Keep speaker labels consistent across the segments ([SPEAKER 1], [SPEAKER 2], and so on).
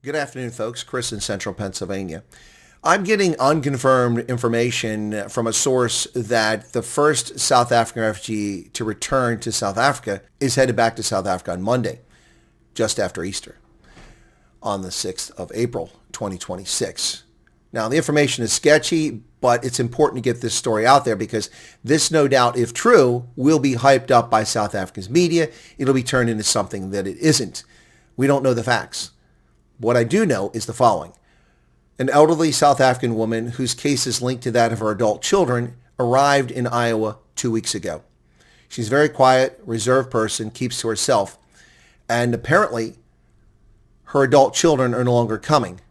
[SPEAKER 1] Good afternoon, folks. Chris in Central Pennsylvania. I'm getting unconfirmed information from a source that the first South African refugee to return to South Africa is headed back to South Africa on Monday, just after Easter, on the 6th of April, 2026. Now, the information is sketchy, but it's important to get this story out there because this, no doubt, if true, will be hyped up by South Africa's media. It'll be turned into something that it isn't. We don't know the facts. What I do know is the following. An elderly South African woman whose case is linked to that of her adult children arrived in Iowa 2 weeks ago. She's a very quiet, reserved person, keeps to herself, and apparently her adult children are no longer coming.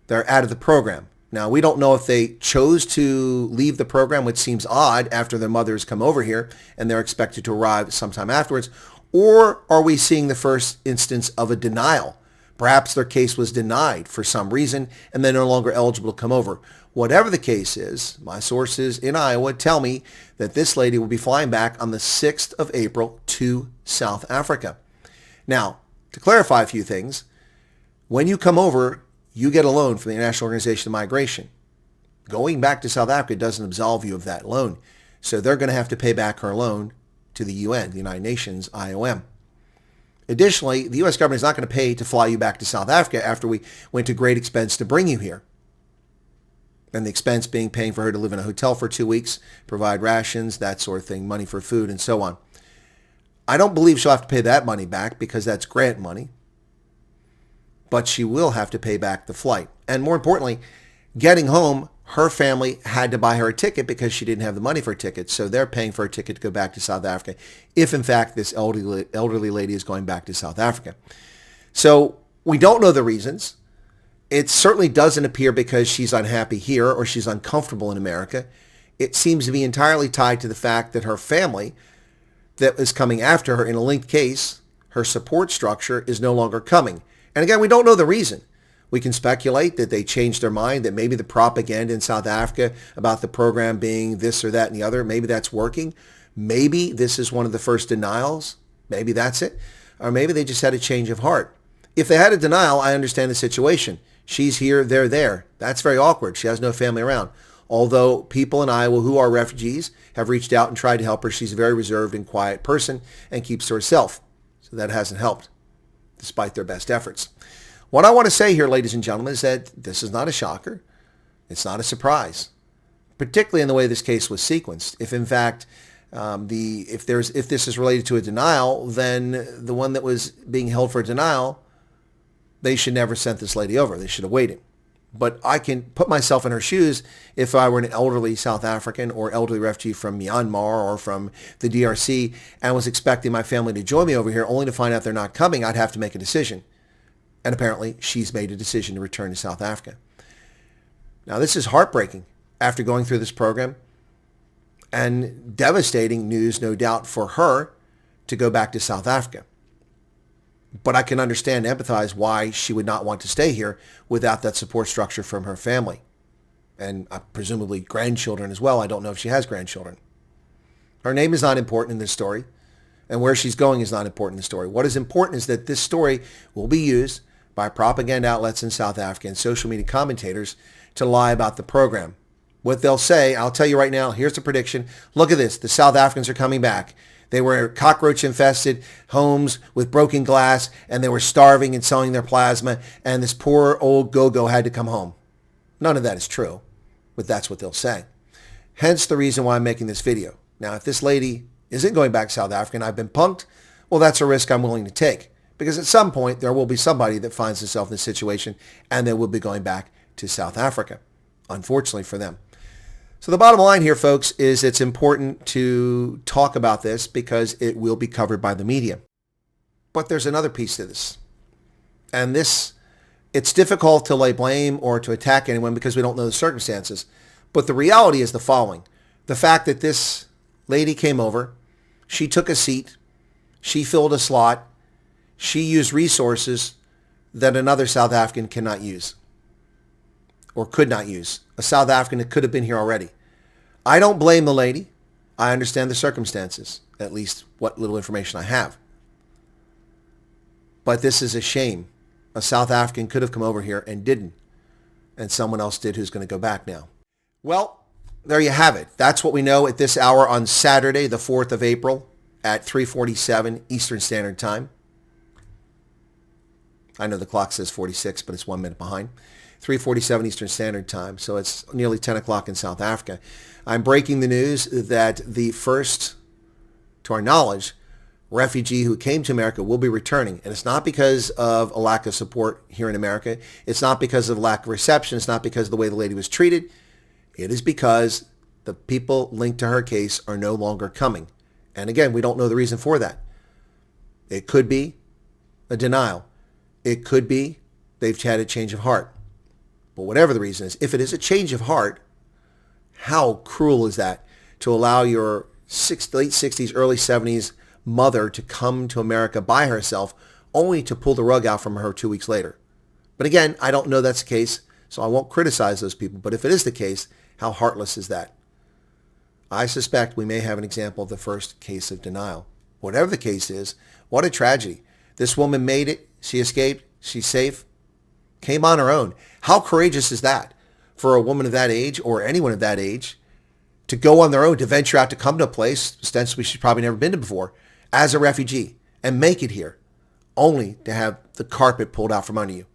[SPEAKER 1] They're out of the program. Now, we don't know if they chose to leave the program, which seems odd after their mothers come over here and they're expected to arrive sometime afterwards, or are we seeing the first instance of a denial? Perhaps their case was denied for some reason and they're no longer eligible to come over. Whatever the case is, my sources in Iowa tell me that this lady will be flying back on the 6th of April to South Africa. Now, to clarify a few things, when you come over, you get a loan from the International Organization of Migration. Going back to South Africa doesn't absolve you of that loan. So they're going to have to pay back her loan to the UN, the United Nations, IOM. Additionally, the U.S. government is not going to pay to fly you back to South Africa after we went to great expense to bring you here. And the expense being paying for her to live in a hotel for 2 weeks, provide rations, that sort of thing, money for food, and so on. I don't believe she'll have to pay that money back because that's grant money. But she will have to pay back the flight. And more importantly, getting home, her family had to buy her a ticket because she didn't have the money for a ticket. So they're paying for a ticket to go back to South Africa if, in fact, this elderly lady is going back to South Africa. So we don't know the reasons. It certainly doesn't appear because she's unhappy here or she's uncomfortable in America. It seems to be entirely tied to the fact that her family that is coming after her in a linked case, her support structure is no longer coming. And again, we don't know the reason. We can speculate that they changed their mind, that maybe the propaganda in South Africa about the program being this or that and the other, maybe that's working. Maybe this is one of the first denials. Maybe that's it. Or maybe they just had a change of heart. If they had a denial, I understand the situation. She's here, they're there. That's very awkward. She has no family around. Although people in Iowa who are refugees have reached out and tried to help her, she's a very reserved and quiet person and keeps to herself. So that hasn't helped, despite their best efforts. What I want to say here, ladies and gentlemen, is that this is not a shocker. It's not a surprise, particularly in the way this case was sequenced. If in fact, if this is related to a denial, then the one that was being held for denial, they should never sent this lady over. They should have waited. But I can put myself in her shoes if I were an elderly South African or elderly refugee from Myanmar or from the DRC and was expecting my family to join me over here only to find out they're not coming. I'd have to make a decision. And apparently, she's made a decision to return to South Africa. Now, this is heartbreaking after going through this program and devastating news, no doubt, for her to go back to South Africa. But I can understand and empathize why she would not want to stay here without that support structure from her family. And presumably grandchildren as well. I don't know if she has grandchildren. Her name is not important in this story. And where she's going is not important in the story. What is important is that this story will be used by propaganda outlets in South Africa and social media commentators to lie about the program. What they'll say, I'll tell you right now, here's the prediction. Look at this. The South Africans are coming back. They were cockroach-infested homes with broken glass, and they were starving and selling their plasma, and this poor old go-go had to come home. None of that is true, but that's what they'll say. Hence the reason why I'm making this video. Now, if this lady isn't going back to South Africa and I've been punked, well, that's a risk I'm willing to take. Because at some point, there will be somebody that finds themselves in this situation and they will be going back to South Africa, unfortunately for them. So the bottom line here, folks, is it's important to talk about this because it will be covered by the media. But there's another piece to this. And it's difficult to lay blame or to attack anyone because we don't know the circumstances. But the reality is the following. The fact that this lady came over, she took a seat, she filled a slot, she used resources that another South African cannot use or could not use. A South African that could have been here already. I don't blame the lady. I understand the circumstances, at least what little information I have. But this is a shame. A South African could have come over here and didn't. And someone else did who's going to go back now. Well, there you have it. That's what we know at this hour on Saturday, the 4th of April at 3:47 Eastern Standard Time. I know the clock says 46, but it's 1 minute behind. 3:47 Eastern Standard Time, so it's nearly 10 o'clock in South Africa. I'm breaking the news that the first, to our knowledge, refugee who came to America will be returning. And it's not because of a lack of support here in America. It's not because of lack of reception. It's not because of the way the lady was treated. It is because the people linked to her case are no longer coming. And again, we don't know the reason for that. It could be a denial. It could be they've had a change of heart. But whatever the reason is, if it is a change of heart, how cruel is that to allow your late 60s, early 70s mother to come to America by herself only to pull the rug out from her 2 weeks later? But again, I don't know that's the case, so I won't criticize those people. But if it is the case, how heartless is that? I suspect we may have an example of the first case of denial. Whatever the case is, what a tragedy. This woman made it. She escaped. She's safe. Came on her own. How courageous is that for a woman of that age or anyone of that age to go on their own, to venture out, to come to a place ostensibly she's probably never been to before as a refugee and make it here, only to have the carpet pulled out from under you.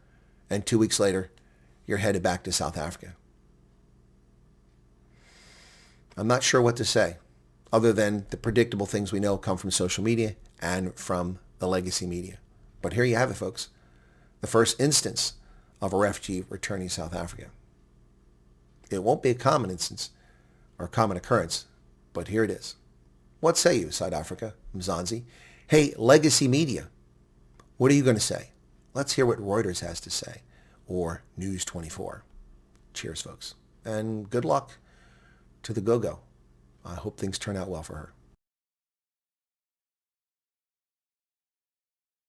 [SPEAKER 1] And 2 weeks later, you're headed back to South Africa. I'm not sure what to say other than the predictable things we know come from social media and from the legacy media. But here you have it, folks. The first instance of a refugee returning to South Africa. It won't be a common instance or a common occurrence, but here it is. What say you, South Africa, Mzansi? Hey, legacy media, what are you going to say? Let's hear what Reuters has to say, or News 24. Cheers, folks, and good luck to the Go-Go. I hope things turn out well for her.